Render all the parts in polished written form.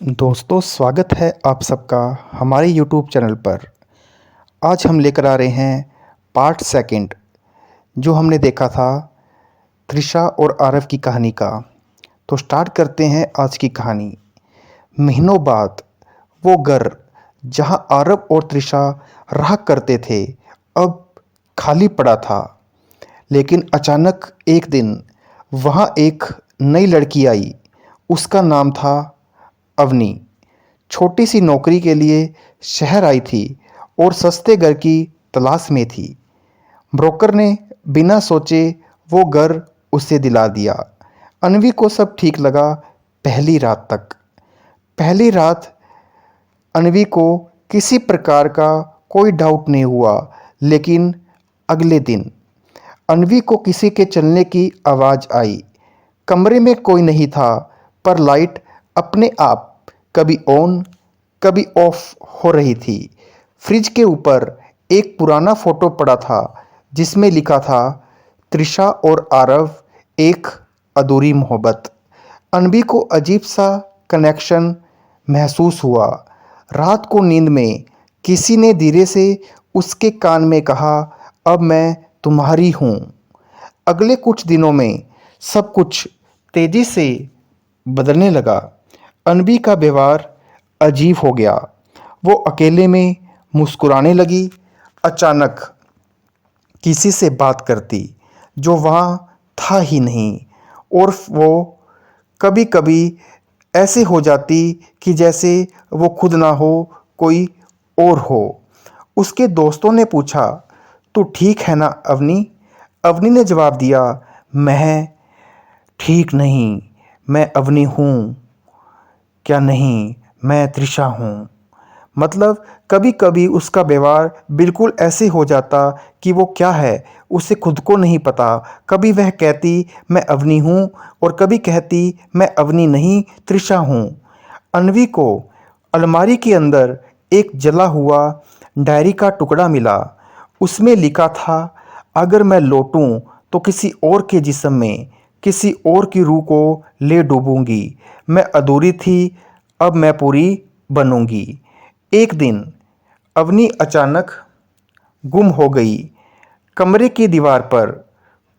दोस्तों स्वागत है आप सबका हमारे यूट्यूब चैनल पर। आज हम लेकर आ रहे हैं पार्ट सेकंड जो हमने देखा था त्रिशा और आरव की कहानी का। तो स्टार्ट करते हैं आज की कहानी। महीनों बाद वो घर जहां आरव और त्रिशा रहा करते थे अब खाली पड़ा था। लेकिन अचानक एक दिन वहां एक नई लड़की आई। उसका नाम था अवनी। छोटी सी नौकरी के लिए शहर आई थी और सस्ते घर की तलाश में थी। ब्रोकर ने बिना सोचे वो घर उसे दिला दिया। अनवी को सब ठीक लगा पहली रात तक। पहली रात अनवी को किसी प्रकार का कोई डाउट नहीं हुआ। लेकिन अगले दिन अनवी को किसी के चलने की आवाज़ आई। कमरे में कोई नहीं था पर लाइट अपने आप कभी ऑन कभी ऑफ हो रही थी। फ्रिज के ऊपर एक पुराना फोटो पड़ा था जिसमें लिखा था त्रिशा और आरव एक अधूरी मोहब्बत। अनवी को अजीब सा कनेक्शन महसूस हुआ। रात को नींद में किसी ने धीरे से उसके कान में कहा, अब मैं तुम्हारी हूँ। अगले कुछ दिनों में सब कुछ तेजी से बदलने लगा। अनवी का व्यवहार अजीब हो गया। वो अकेले में मुस्कुराने लगी। अचानक किसी से बात करती जो वहाँ था ही नहीं। और वो कभी कभी ऐसे हो जाती कि जैसे वो खुद ना हो कोई और हो। उसके दोस्तों ने पूछा, तू ठीक है ना अवनी? अवनी ने जवाब दिया, मैं ठीक नहीं, मैं अवनी हूँ। क्या नहीं, मैं त्रिशा हूँ। मतलब कभी कभी उसका व्यवहार बिल्कुल ऐसे हो जाता कि वो क्या है उसे खुद को नहीं पता। कभी वह कहती मैं अवनी हूँ और कभी कहती मैं अवनी नहीं त्रिशा हूँ। अनवी को अलमारी के अंदर एक जला हुआ डायरी का टुकड़ा मिला। उसमें लिखा था, अगर मैं लौटूं तो किसी और के जिस्म में किसी और की रूह को ले डूबूंगी। मैं अधूरी थी, अब मैं पूरी बनूंगी। एक दिन अवनी अचानक गुम हो गई। कमरे की दीवार पर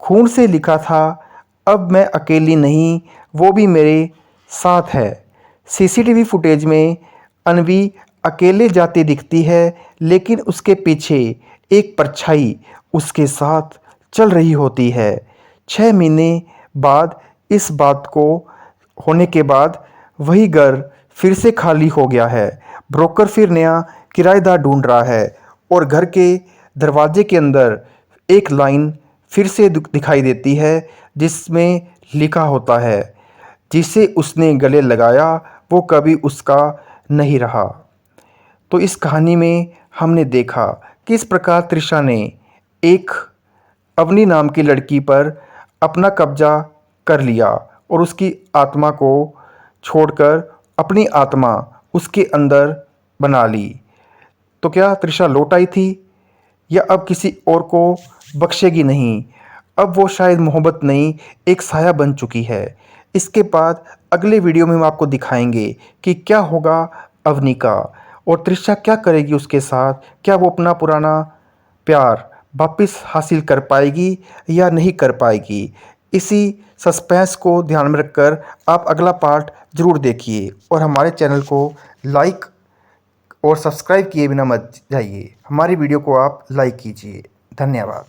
खून से लिखा था, अब मैं अकेली नहीं, वो भी मेरे साथ है। सीसीटीवी फुटेज में अनवी अकेले जाती दिखती है लेकिन उसके पीछे एक परछाई उसके साथ चल रही होती है। 6 महीने बाद इस बात को होने के बाद वही घर फिर से खाली हो गया है। ब्रोकर फिर नया किराएदार ढूंढ रहा है और घर के दरवाजे के अंदर एक लाइन फिर से दिखाई देती है जिसमें लिखा होता है, जिसे उसने गले लगाया वो कभी उसका नहीं रहा। तो इस कहानी में हमने देखा किस प्रकार त्रिशा ने एक अवनी नाम की लड़की पर अपना कब्जा कर लिया और उसकी आत्मा को छोड़कर अपनी आत्मा उसके अंदर बना ली। तो क्या त्रिशा लौट आई थी या अब किसी और को बख्शेगी नहीं? अब वो शायद मोहब्बत नहीं एक साया बन चुकी है। इसके बाद अगले वीडियो में हम आपको दिखाएंगे कि क्या होगा अवनी का और त्रिशा क्या करेगी उसके साथ। क्या वो अपना पुराना प्यार वापस हासिल कर पाएगी या नहीं कर पाएगी? इसी सस्पेंस को ध्यान में रखकर आप अगला पार्ट ज़रूर देखिए और हमारे चैनल को लाइक और सब्सक्राइब किए बिना मत जाइए। हमारी वीडियो को आप लाइक कीजिए। धन्यवाद।